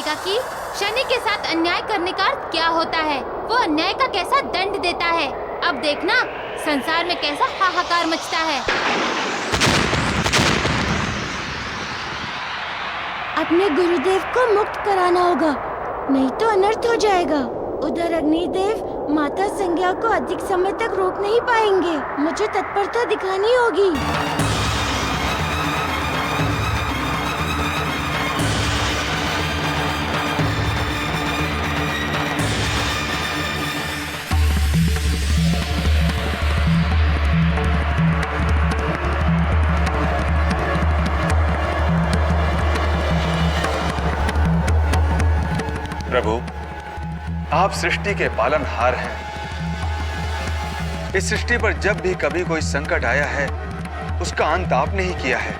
बताएगा कि शनि के साथ अन्याय करने का अर्थ क्या होता है, वो अन्याय का कैसा दंड देता है। अब देखना संसार में कैसा हाहाकार मचता है। अपने गुरुदेव को मुक्त कराना होगा, नहीं तो अनर्थ हो जाएगा। उधर अग्निदेव माता संज्ञा को अधिक समय तक रोक नहीं पाएंगे। मुझे तत्परता दिखानी होगी। प्रभु, आप सृष्टि के पालनहार हैं। इस सृष्टि पर जब भी कभी कोई संकट आया है, उसका अंत आपने ही किया है।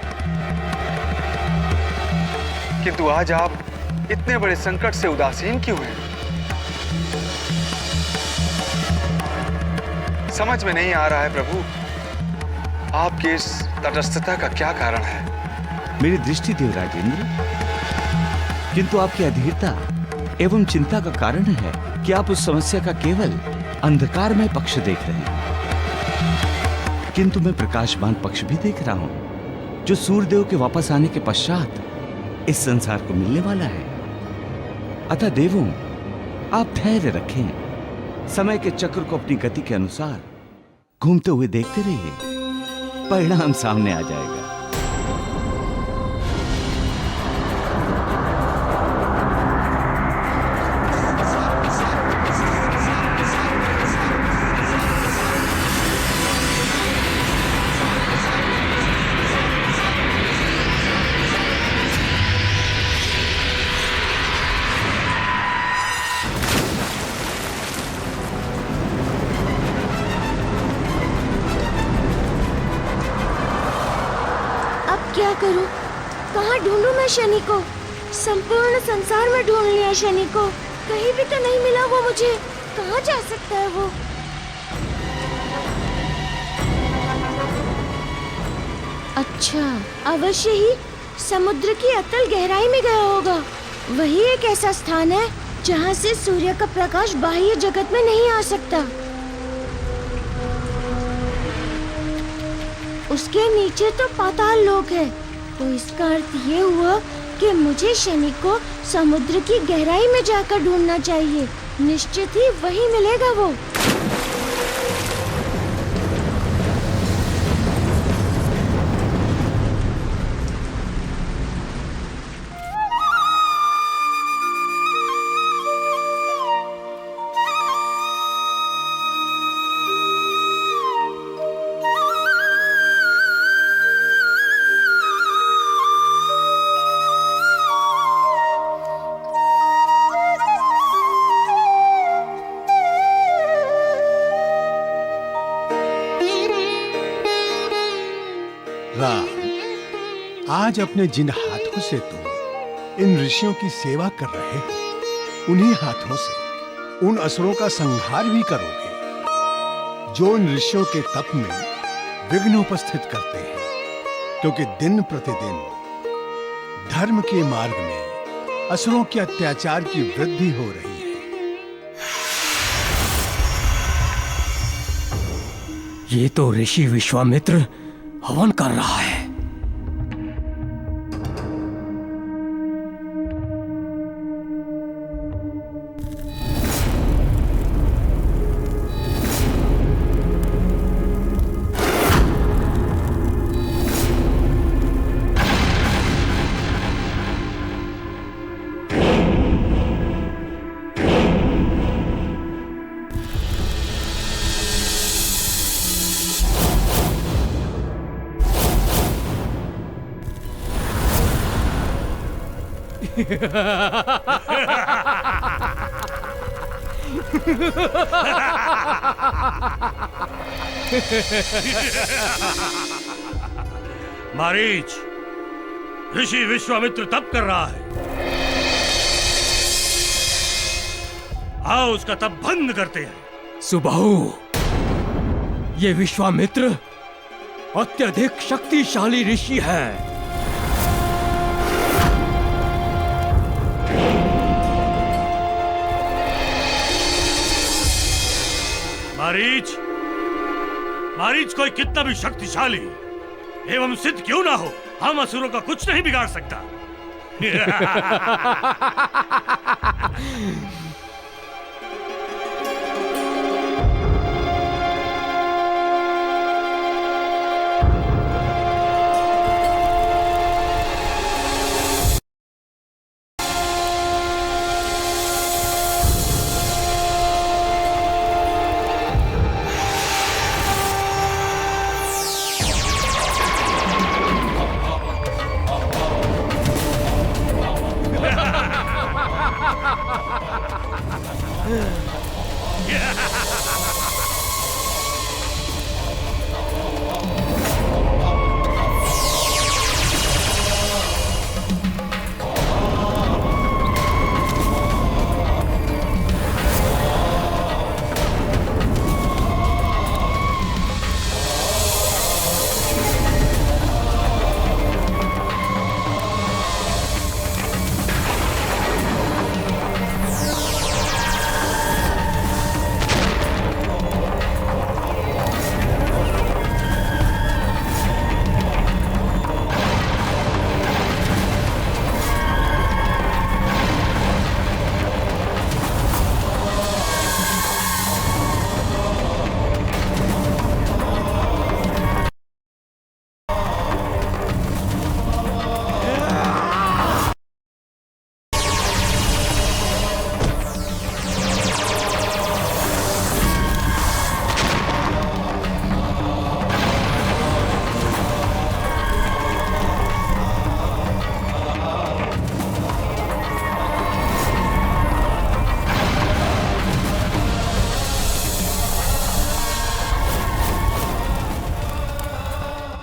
किंतु आज आप इतने बड़े संकट से उदासीन क्यों हैं? समझ में नहीं आ रहा है प्रभु, आपकी इस तटस्थता का क्या कारण है? मेरी दृष्टि देव राजेंद्र, किंतु आपकी अधीरता एवं चिंता का कारण है कि आप उस समस्या का केवल अंधकारमय पक्ष देख रहे हैं, किंतु मैं प्रकाशमान पक्ष भी देख रहा हूं, जो सूर्यदेव के वापस आने के पश्चात इस संसार को मिलने वाला है। अतः देवों, आप धैर्य रखें, समय के चक्र को अपनी गति के अनुसार घूमते हुए देखते रहिए, परिणाम सामने आ जाएगा। क्या करूं? कहाँ ढूंढूं मैं शनि को? संपूर्ण संसार में ढूंढ लिया शनि को, कहीं भी तो नहीं मिला वो मुझे। कहाँ जा सकता है वो? अच्छा, अवश्य ही समुद्र की अतल गहराई में गया होगा। वही एक ऐसा स्थान है जहाँ से सूर्य का प्रकाश बाह्य जगत में नहीं आ सकता। उसके नीचे तो पाताल लोक है, तो इसका अर्थ ये हुआ कि मुझे शनि को समुद्र की गहराई में जाकर ढूंढना चाहिए। निश्चित ही वही मिलेगा वो। राम, आज अपने जिन हाथों से तुम इन ऋषियों की सेवा कर रहे हो, उन्हीं हाथों से उन असुरों का संहार भी करोगे जो इन ऋषियों के तप में विघ्न उपस्थित करते हैं। क्योंकि दिन प्रतिदिन धर्म के मार्ग में असुरों के अत्याचार की वृद्धि हो रही है। ये तो ऋषि विश्वामित्र हवन कर रहा है। मारीच, ऋषि विश्वामित्र तप कर रहा है। आओ उसका तप बंद करते हैं। सुबाहु, ये विश्वामित्र अत्यधिक शक्तिशाली ऋषि है। मारीच, मारीच कोई कितना भी शक्तिशाली एवं सिद्ध क्यों ना हो, हम असुरों का कुछ नहीं बिगाड़ सकता।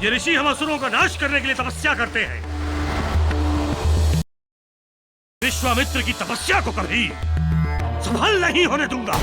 ये ऋषि हम असुरों का नाश करने के लिए तपस्या करते हैं। विश्वामित्र की तपस्या को कभी सफल नहीं होने दूंगा।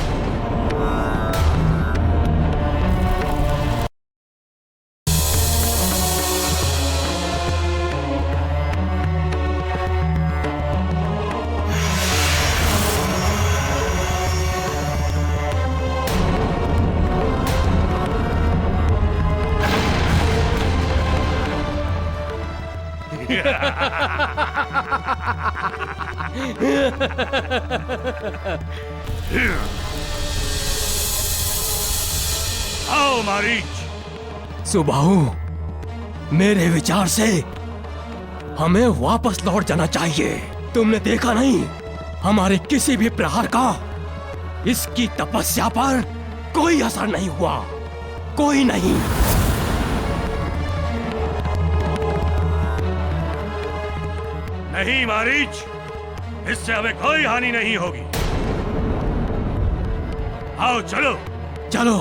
आओ मारीच। सुबाहु, मेरे विचार से हमें वापस लौट जाना चाहिए। तुमने देखा नहीं, हमारे किसी भी प्रहार का इसकी तपस्या पर कोई असर नहीं हुआ, कोई नहीं। नहीं मारीच, इससे हमें कोई हानि नहीं होगी। आओ चलो चलो।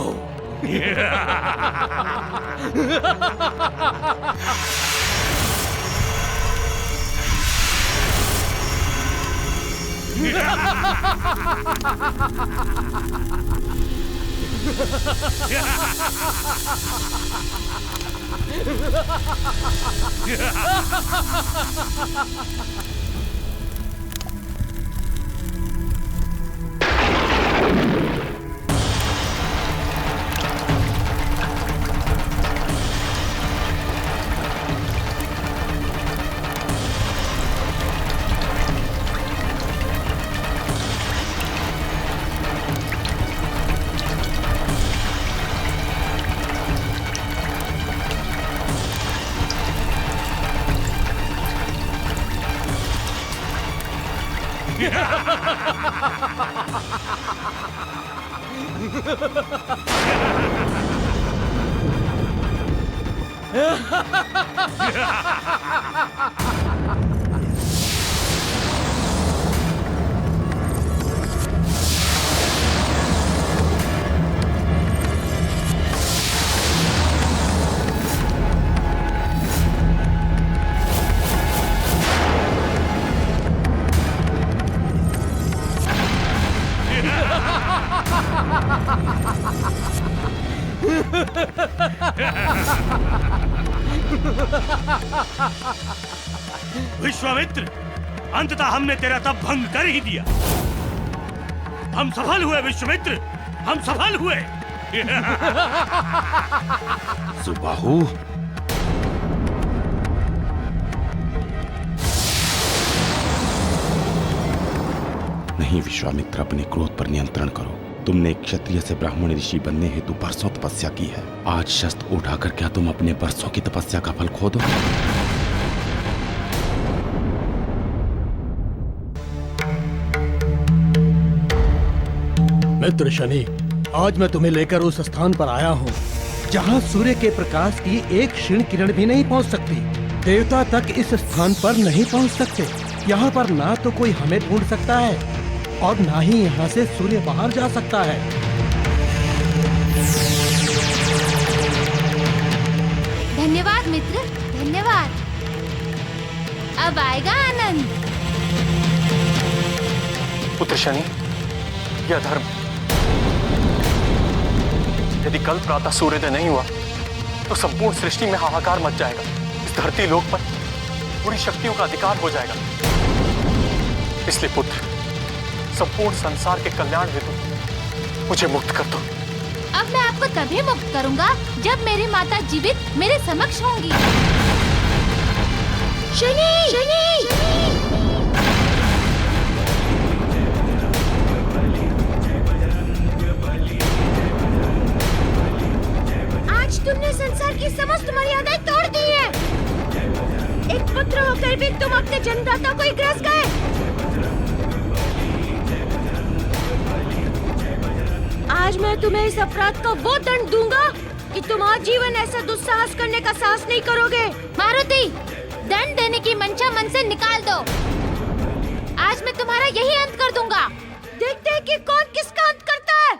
विश्वामित्र, अंततः हमने तेरा तप भंग कर ही दिया। हम सफल हुए विश्वामित्र, हम सफल हुए। सुबाहु, नहीं विश्वामित्र, अपने क्रोध पर नियंत्रण करो। तुमने एक क्षत्रिय से ब्राह्मण ऋषि बनने हेतु बरसों तपस्या की है। आज शस्त्र उठाकर क्या तुम अपने बरसों की तपस्या का फल खो दो? मित्र शनि, आज मैं तुम्हें लेकर उस स्थान पर आया हूँ जहाँ सूर्य के प्रकाश की एक क्षीण किरण भी नहीं पहुँच सकती। देवता तक इस स्थान पर नहीं पहुँच सकते। यहाँ पर ना तो कोई हमें ढूंढ सकता है और ना ही यहाँ से सूर्य बाहर जा सकता है। धन्यवाद मित्र, धन्यवाद। अब आएगा आनंद। पुत्र शनि, यह धर्म। यदि कल प्रातः सूर्योदय नहीं हुआ तो संपूर्ण सृष्टि में हाहाकार मच जाएगा। इस धरती लोक पर पूरी शक्तियों का अधिकार हो जाएगा। इसलिए पुत्र, संपूर्ण संसार के कल्याण हेतु मुझे मुक्त कर दो। अब मैं आपको तभी मुक्त करूंगा जब मेरी माता जीवित मेरे समक्ष होंगी। शनि, शनि, आज तुमने संसार की समस्त मर्यादाएं तोड़ दी है। एक पुत्र होकर भी तुम अपने जन्मदाता को ही ग्रास गए। आज मैं तुम्हें इस अपराध का वो दंड दूंगा कि तुम आजीवन ऐसा दुस्साहस करने का साहस नहीं करोगे। मारुति, दंड देने की मंशा मन से निकाल दो। आज मैं तुम्हारा यही अंत कर दूंगा। देखते हैं कि कौन किसका अंत करता है।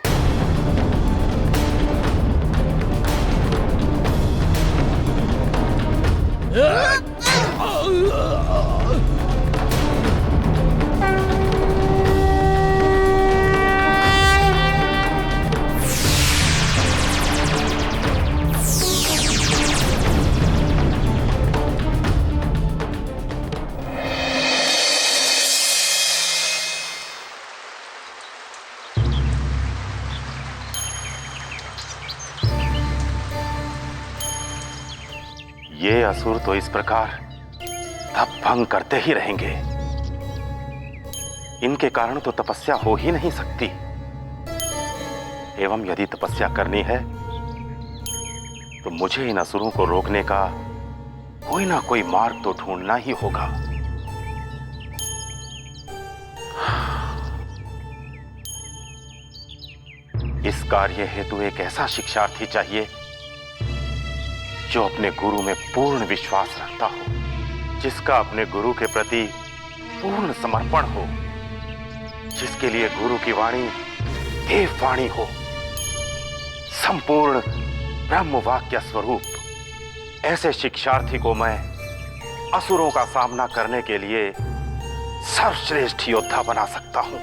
ये असुर तो इस प्रकार तप भंग करते ही रहेंगे। इनके कारण तो तपस्या हो ही नहीं सकती। एवं यदि तपस्या करनी है तो मुझे इन असुरों को रोकने का कोई ना कोई मार्ग तो ढूंढना ही होगा। इस कार्य हेतु एक ऐसा शिक्षार्थी चाहिए जो अपने गुरु में पूर्ण विश्वास रखता हो, जिसका अपने गुरु के प्रति पूर्ण समर्पण हो, जिसके लिए गुरु की वाणी देव वाणी हो, संपूर्ण ब्रह्म वाक्य स्वरूप। ऐसे शिक्षार्थी को मैं असुरों का सामना करने के लिए सर्वश्रेष्ठ योद्धा बना सकता हूं।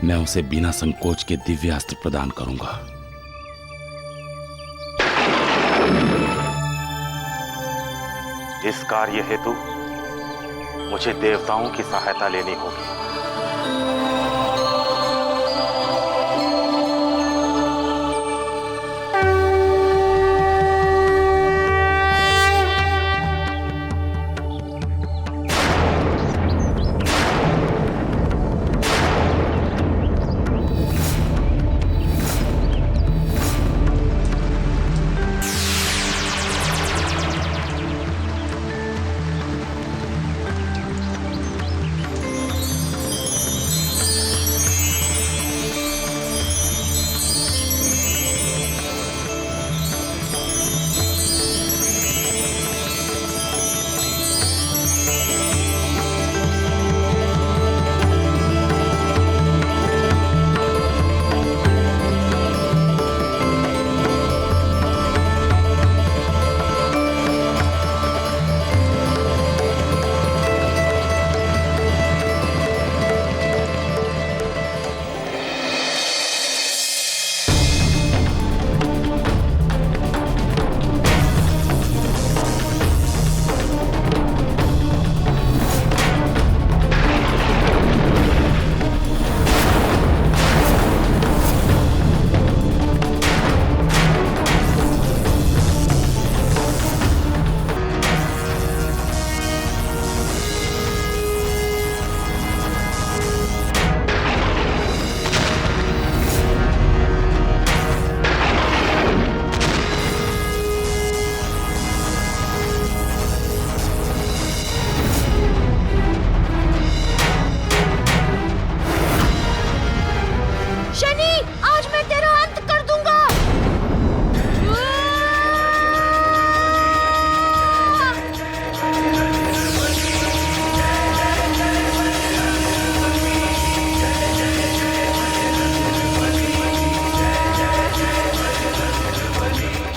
मैं उसे बिना संकोच के दिव्यास्त्र प्रदान करूंगा। इस कार्य हेतु मुझे देवताओं की सहायता लेनी होगी।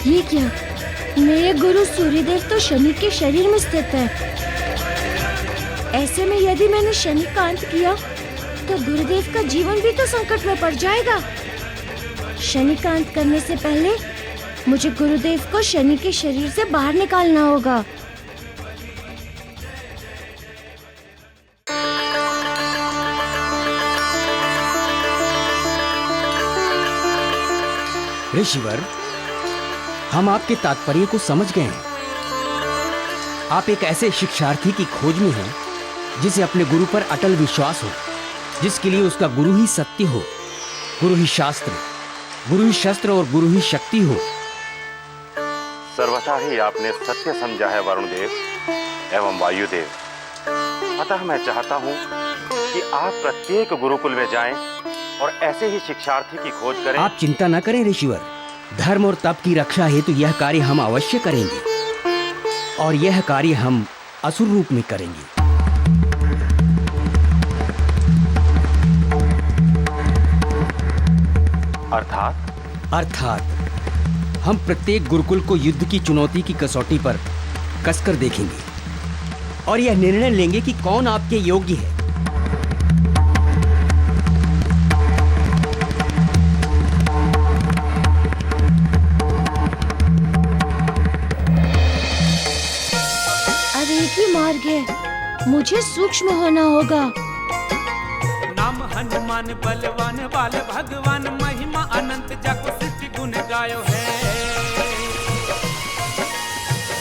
ये क्या? मेरे गुरु सूर्यदेव तो शनि के शरीर में स्थित है। ऐसे में यदि मैंने शनि का अंत किया तो गुरुदेव का जीवन भी तो संकट में पड़ जाएगा। शनि का अंत करने से पहले मुझे गुरुदेव को शनि के शरीर से बाहर निकालना होगा। ऋषिवर, हम आपके तात्पर्य को समझ गए हैं। आप एक ऐसे शिक्षार्थी की खोज में हैं जिसे अपने गुरु पर अटल विश्वास हो, जिसके लिए उसका गुरु ही सत्य हो, गुरु ही शास्त्र, गुरु ही शस्त्र और गुरु ही शक्ति हो। सर्वथा ही आपने सत्य समझा है वरुण देव एवं वायुदेव। अतः मैं चाहता हूं कि आप प्रत्येक गुरुकुल में जाएं और ऐसे ही शिक्षार्थी की खोज करें। आप चिंता न करें ऋषिवर, धर्म और तप की रक्षा हेतु यह कार्य हम अवश्य करेंगे, और यह कार्य हम असुर रूप में करेंगे। अर्थात हम प्रत्येक गुरुकुल को युद्ध की चुनौती की कसौटी पर कसकर देखेंगे और यह निर्णय लेंगे कि कौन आपके योग्य है। अब एक ही मार्ग है, मुझे सूक्ष्म होना होगा। नाम हनुमान बलवान बाल भगवान, महिमा अनंत जाको सृष्टि गुण गायो है।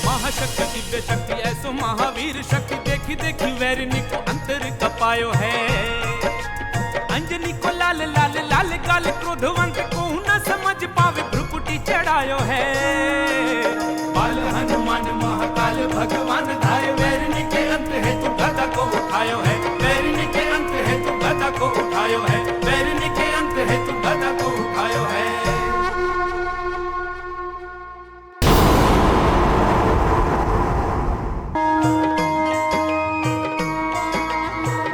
महाशक्ति दिव्य शक्ति ऐसो महावीर शक्ति, देखी देखी वैरिणी को अंतर कपायो है। अंजनी को लाल लाल लाल गाल, क्रोधवंत को न समझ पावे भ्रुकुटी चढ़ायो है। बाल हनुमान महाकाल भगवान धाय, वैरिणी के अंत है तू गदा को उठायो है। वैरिणी के अंत है तू गदा को उठायो है। वैरिणी के अंत है तू गदा को उठायो है।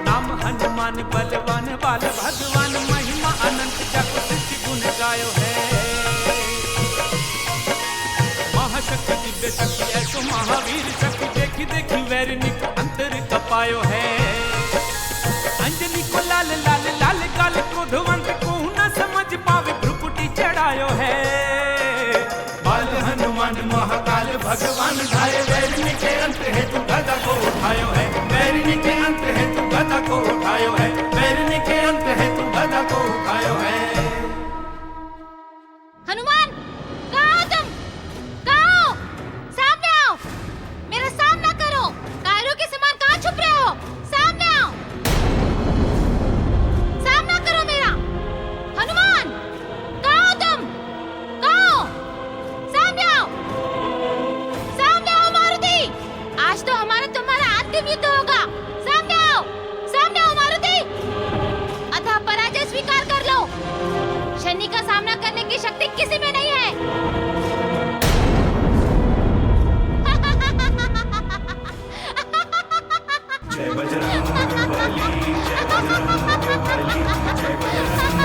नाम हनुमान बलवान बाल भगवान, महिमा अनंत जाको सृष्टि गुण गायो है। महाशक्ति दिव्य शक्ति ऐसो महावीर शक्ति, देखी देखी वैरिणी को अंतर कपायो है। अंजनी को लाल लाल लाल गाल, क्रोधवंत को न समझ पावे भ्रुकुटी चढ़ायो है। बाल हनुमान महाकाल भगवान धाय, वैरिणी के अंत है तू गदा को उठायो है। वैरिणी के अंत है तू गदा को उठायो है। वैरिणी के अंत है तू गदा को उठायो है। हनुमान, कहाँ हो तुम? कहाँ हो? सामने आओ, मेरा सामना करो। कायरों के समान कहाँ छुप रहे हो? सामने आओ, सामना करो मेरा। हनुमान, कहाँ हो तुम? कहाँ हो? सामने आओ, सामने आओ मारुति। आज तो हमारा तुम्हारा अंतिम युद्ध होगा। सामने आओ, सामने आओ मारुति। अतः पराजय स्वीकार कर लो। शनि का सामना करने की शक्ति किसी में नहीं है। जय बजरंगबली, जय बजरंगबली, जय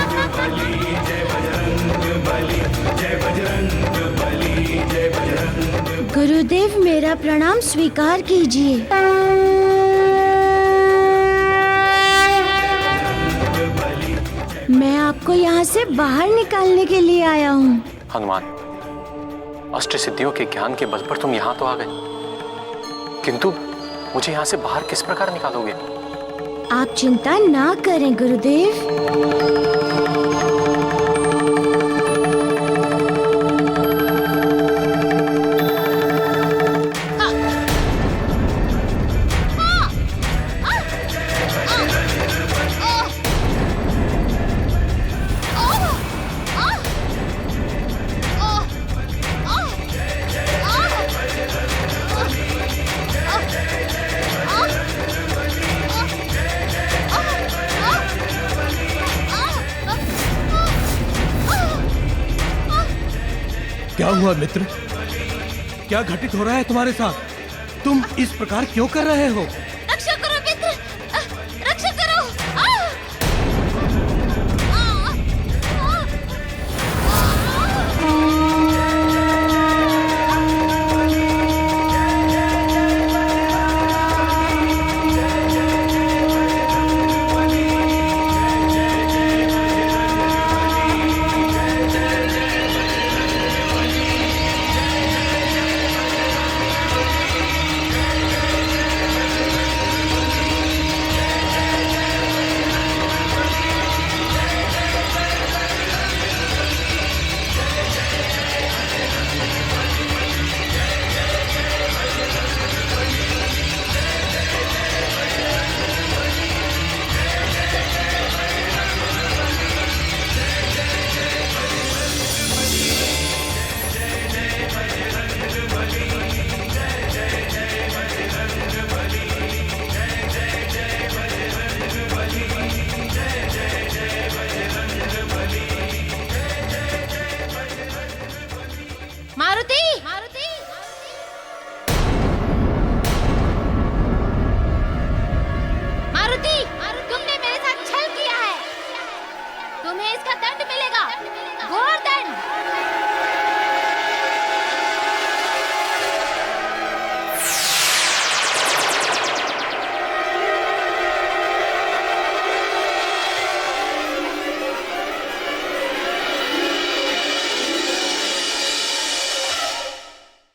बजरंगबली, जय बजरंगबली, जय बजरंगबली, जय बजरंगबली। गुरुदेव, मेरा प्रणाम स्वीकार कीजिए। मैं आपको यहाँ से बाहर निकालने के लिए आया हूँ। हनुमान, अष्ट सिद्धियों के ज्ञान के बल पर तुम यहाँ तो आ गए, किंतु मुझे यहाँ से बाहर किस प्रकार निकालोगे? आप चिंता ना करें गुरुदेव। क्या हुआ मित्र? क्या घटित हो रहा है तुम्हारे साथ? तुम इस प्रकार क्यों कर रहे हो? रक्षा करो मित्र, रक्षा करो।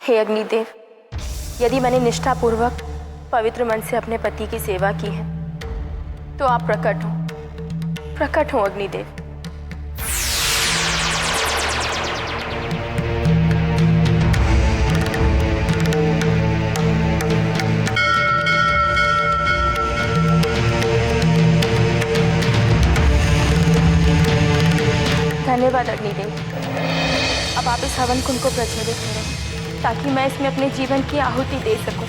हे अग्निदेव, यदि मैंने निष्ठापूर्वक पवित्र मन से अपने पति की सेवा की है तो आप प्रकट हो अग्निदेव। धन्यवाद अग्निदेव। अब आप इस हवन कुंड को प्रज्वलित करें ताकि मैं इसमें अपने जीवन की आहुति दे सकूं।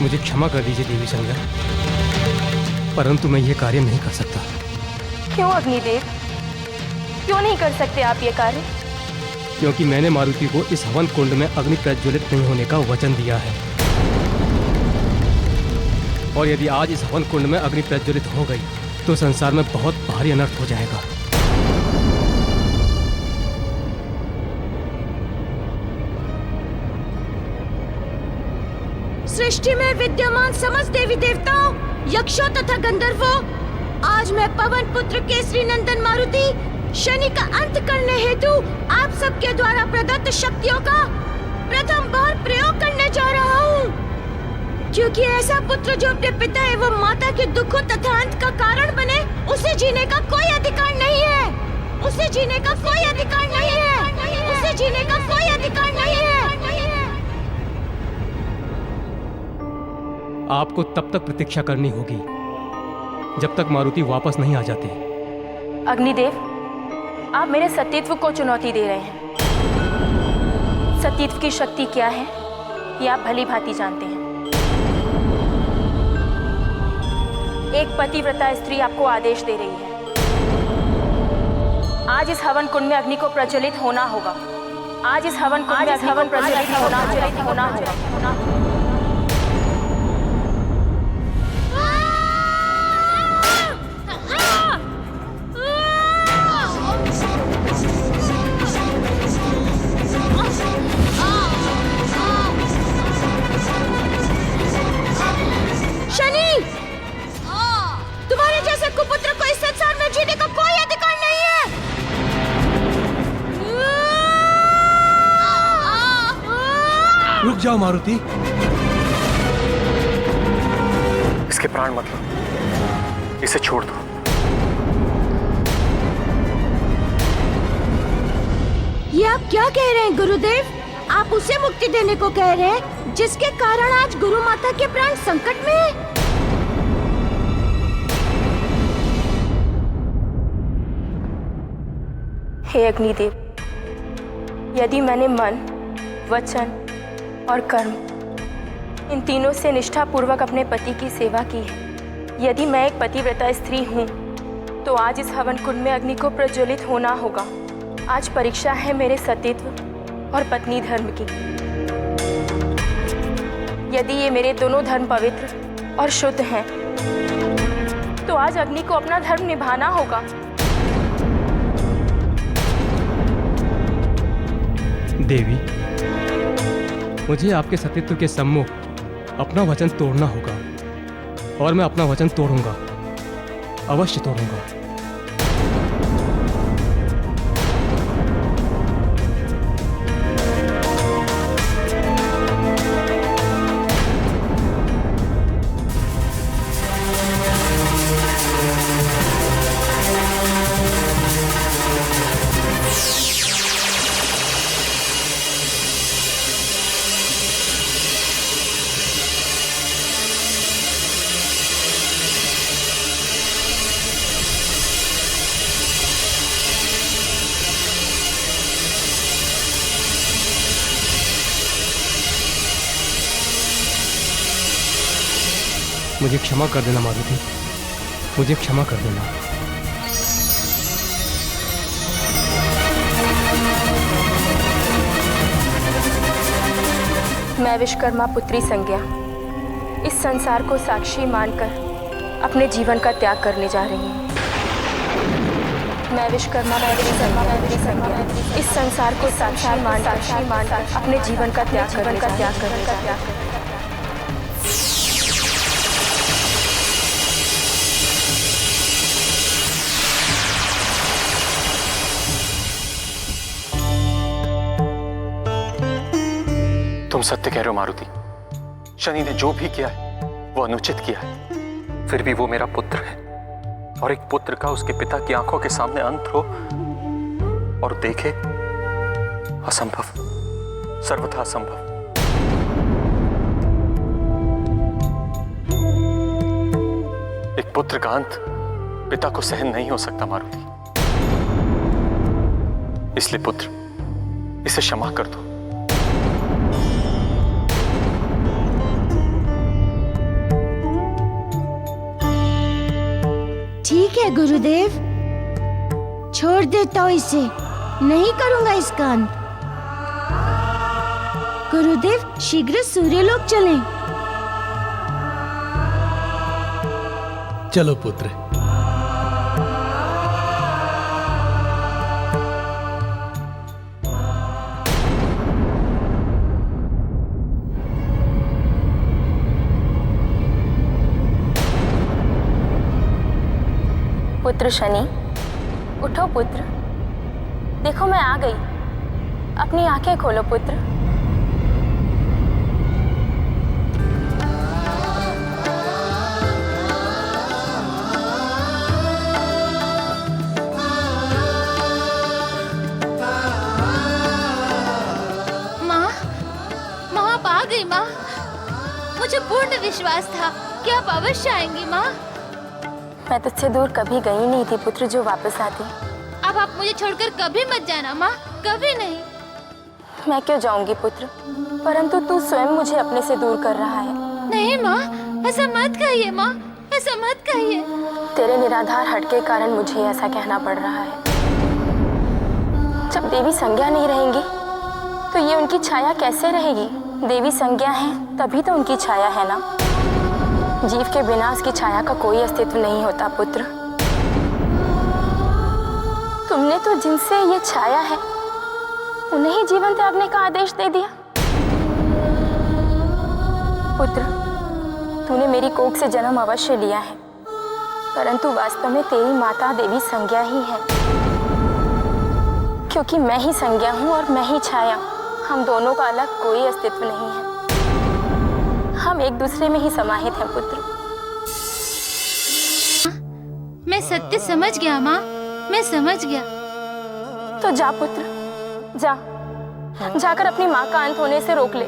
मुझे क्षमा कर दीजिए देवी संज्ञा, परंतु मैं ये कार्य नहीं कर सकता। क्यों अग्निदेव, क्यों नहीं कर सकते आप ये कार्य? क्योंकि मैंने मारुति को इस हवन कुंड में अग्नि प्रज्वलित नहीं होने का वचन दिया है, और यदि आज इस हवन कुंड में अग्नि प्रज्वलित हो गई तो संसार में बहुत भारी अनर्थ हो जाएगा। सृष्टि में विद्यमान समस्त देवी देवताओं, यक्षों तथा गंधर्वों, आज मैं पवन पुत्र केसरी नंदन मारुति शनि का अंत करने हेतु आप सबके द्वारा प्रदत्त शक्तियों का प्रथम बार प्रयोग करने जा रहा हूँ। क्योंकि ऐसा पुत्र जो अपने पिता एवं माता के दुखों तथा अंत का कारण बने, उसे जीने का कोई अधिकार नहीं है। उसे जीने का कोई अधिकार नहीं है। उसे जीने का कोई अधिकार नहीं है। आपको तब तक प्रतीक्षा करनी होगी जब तक मारुति वापस नहीं आ जाते। अग्निदेव, आप मेरे सतीत्व को चुनौती दे रहे हैं। सतीत्व की शक्ति क्या है ये आप भली भांति जानते हैं। एक पतिव्रता स्त्री आपको आदेश दे रही है। आज इस हवन कुंड में अग्नि को प्रज्वलित होना होगा। आज इस हवन कुंड में अग्नि को प्रज्वलित होना होगा। रुक जाओ मारुति। इसके प्राण मत लो, इसे छोड़ दो। ये आप क्या कह रहे हैं गुरुदेव? आप उसे मुक्ति देने को कह रहे हैं जिसके कारण आज गुरु माता के प्राण संकट में है? हे अग्निदेव, यदि मैंने मन, वचन और कर्म इन तीनों से निष्ठापूर्वक अपने पति की सेवा की है, यदि मैं एक पतिव्रता स्त्री हूँ तो आज इस हवन कुंड में अग्नि को प्रज्वलित होना होगा। आज परीक्षा है मेरे सतीत्व और पत्नी धर्म की। यदि ये मेरे दोनों धर्म पवित्र और शुद्ध हैं, तो आज अग्नि को अपना धर्म निभाना होगा। देवी, मुझे आपके सतीत्व के सम्मुख अपना वचन तोड़ना होगा, और मैं अपना वचन तोड़ूंगा, अवश्य तोड़ूंगा। मुझे क्षमा कर देना मारुति, मुझे क्षमा कर देना। मैं विश्वकर्मा पुत्री संज्ञा इस संसार को साक्षी मानकर अपने जीवन का त्याग करने जा रही हूँ। मैं विश्वकर्मा पुत्री संज्ञा इस संसार को साक्षी मानकर अपने जीवन का त्याग करने जा रही हूँ। तुम सत्य कह रहे हो मारुति। शनि ने जो भी किया है वो अनुचित किया है। फिर भी वो मेरा पुत्र है, और एक पुत्र का उसके पिता की आंखों के सामने अंत हो और देखे, असंभव, सर्वथा असंभव। एक पुत्र का अंत पिता को सहन नहीं हो सकता मारुति। इसलिए पुत्र, इसे क्षमा कर दो। ठीक है गुरुदेव, छोड़ देता हूँ इसे, नहीं करूंगा इसका अंत। गुरुदेव शीघ्र सूर्यलोक चलें। चलो पुत्र। पुत्र शनि, उठो पुत्र। देखो मैं आ गई, अपनी आंखें खोलो पुत्र। माँ आप आ गई माँ। मुझे पूर्ण विश्वास था कि आप अवश्य आएंगी माँ। मैं तुझसे दूर कभी गई नहीं थी पुत्र जो वापस आती। अब आप मुझे छोड़कर कभी मत जाना माँ, कभी नहीं। मैं क्यों जाऊंगी पुत्र, परंतु तू स्वयं मुझे अपने से दूर कर रहा है। नहीं माँ, ऐसा मत कहिए माँ, ऐसा मत कहिए। तेरे निराधार हट के कारण मुझे ऐसा कहना पड़ रहा है। जब देवी संज्ञा नहीं रहेंगी तो ये उनकी छाया कैसे रहेगी? देवी संज्ञा है तभी तो उनकी छाया है ना। जीव के बिना उसकी छाया का कोई अस्तित्व नहीं होता पुत्र। तुमने तो जिनसे ये छाया है उन्हें ही जीवन त्यागने का आदेश दे दिया। पुत्र, तूने मेरी कोख से जन्म अवश्य लिया है, परंतु वास्तव में तेरी माता देवी संज्ञा ही है, क्योंकि मैं ही संज्ञा हूँ और मैं ही छाया। हम दोनों का अलग कोई अस्तित्व नहीं है, हम एक दूसरे में ही समाहित हैं पुत्र। मैं सत्य समझ गया माँ, मैं समझ गया। तो जा पुत्र, जा, जाकर अपनी माँ का अंत होने से रोक ले।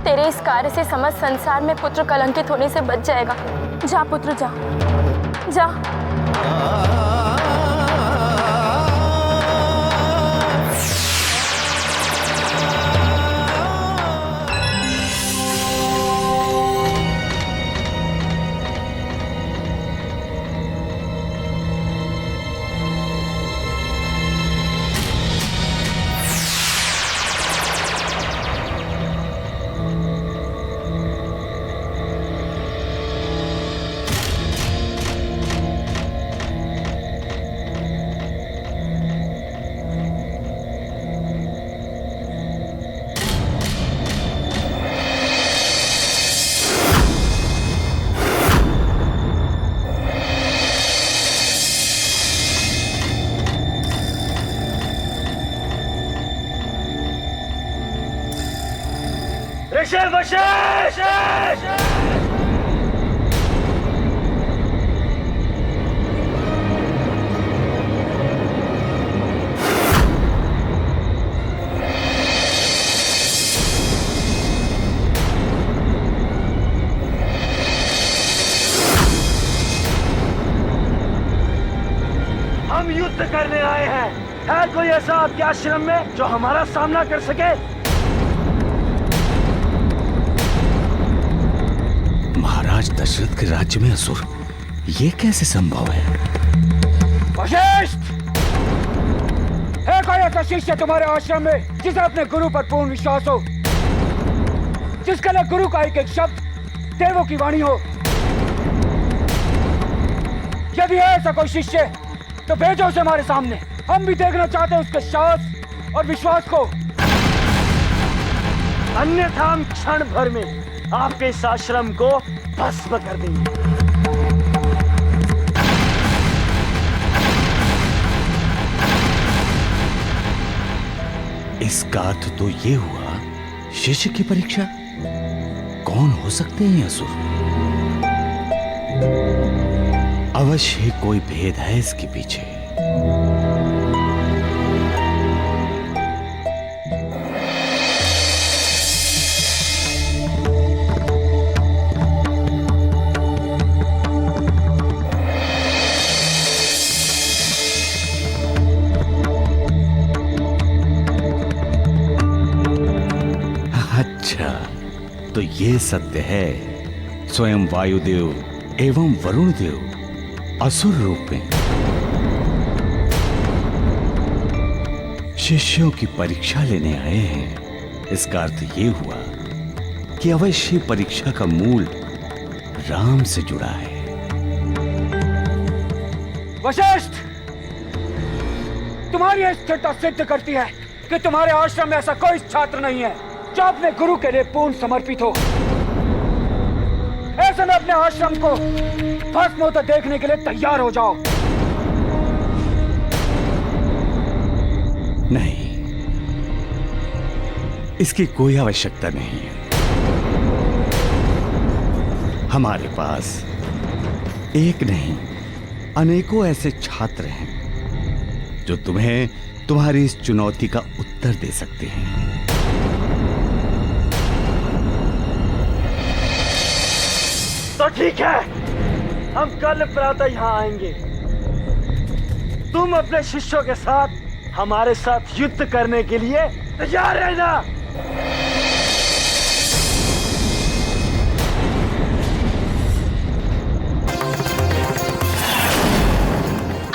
तेरे इस कार्य से समस्त संसार में पुत्र कलंकित होने से बच जाएगा। जा पुत्र जा, जा। हम युद्ध करने आए हैं। है कोई ऐसा आपके आश्रम में जो हमारा सामना कर सके? महाराज दशरथ के राज्य में असुर, ये कैसे संभव है? वशिष्ठ, है कोई ऐसा शिष्य तुम्हारे आश्रम में जिसे अपने गुरु पर पूर्ण विश्वास हो, जिसके लिए गुरु का एक एक शब्द देवों की वाणी हो? यदि है ऐसा कोई शिष्य तो भेजो उसे हमारे सामने। हम भी देखना चाहते हैं उसके साहस और विश्वास को। अन्यथा हम क्षण भर में आपके इस आश्रम को भस्म कर देंगे। इसका अर्थ तो ये हुआ शिष्य की परीक्षा? कौन हो सकते हैं असुर? अवश्य ही कोई भेद है इसके पीछे। अच्छा, तो ये सत्य है, स्वयं वायुदेव एवं वरुण देव असुर रूप में शिष्यों की परीक्षा लेने आए हैं। इसका अर्थ ये हुआ कि अवश्य परीक्षा का मूल राम से जुड़ा है। वशिष्ठ, तुम्हारी यह स्थिरता सिद्ध करती है कि तुम्हारे आश्रम में ऐसा कोई छात्र नहीं है जो अपने गुरु के लिए पूर्ण समर्पित हो। ऐसे में अपने आश्रम को भस्म होता देखने के लिए तैयार हो जाओ। नहीं, इसकी कोई आवश्यकता नहीं है। हमारे पास एक नहीं, अनेकों ऐसे छात्र हैं जो तुम्हें तुम्हारी इस चुनौती का उत्तर दे सकते हैं। तो ठीक है, हम कल प्रातः यहाँ आएंगे। तुम अपने शिष्यों के साथ हमारे साथ युद्ध करने के लिए तैयार रहना।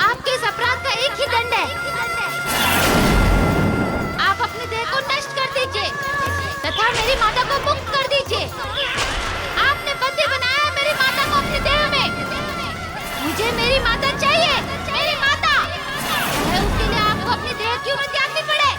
आपके इस अपराध का एक ही दंड है। आप अपने देह को नष्ट कर दीजिए तथा मेरी माता को मुक्त कर दीजिए। आपने बंदी बनाया है मेरी माता को अपने देह में। मुझे मेरी माता चाहिए, मेरी माता। उसके लिए आपको अपने देह क्यों न त्यागनी पड़े।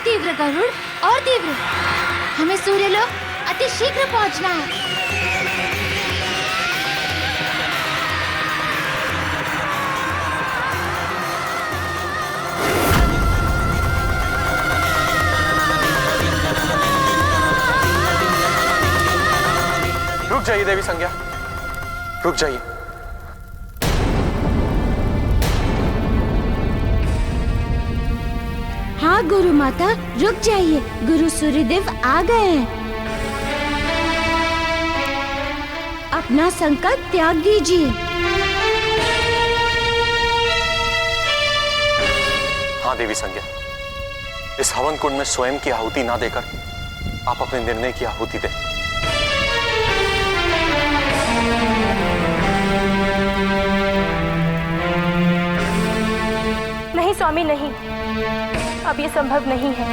तीव्र गरुड़, और तीव्र। हमें सूर्यलोक अति शीघ्र पहुंचना है। रुक जाइए देवी संज्ञा, रुक जाइए। हाँ गुरु माता, रुक जाइए। गुरु सूर्यदेव आ गए हैं। अपना संकल्प त्याग दीजिए। हाँ देवी संज्ञा, इस हवन कुंड में स्वयं की आहुति ना देकर आप अपने निर्णय की आहुति दें। नहीं स्वामी, नहीं, अब ये संभव नहीं है।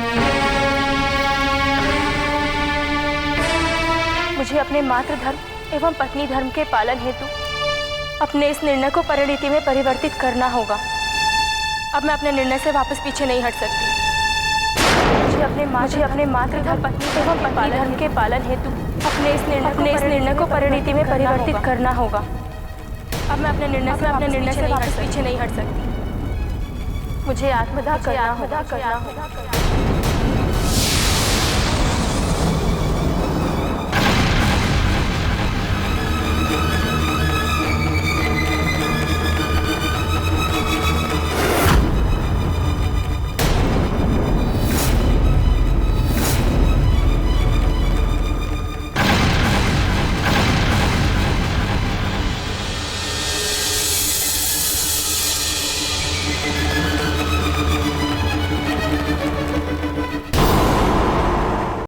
मुझे अपने मातृ धर्म एवं पत्नी धर्म के पालन हेतु अपने इस निर्णय को परिणति में परिवर्तित करना होगा। अब मैं अपने निर्णय से वापस पीछे नहीं हट सकती। मुझे अपने मातृ धर्म पत्नी एवं पत्नी धर्म के पालन हेतु अपने इस निर्णय को परिणति में परिवर्तित करना होगा। अब मैं अपने निर्णय से वापस पीछे नहीं हट सकती। मुझे आत्मदाह करना होगा।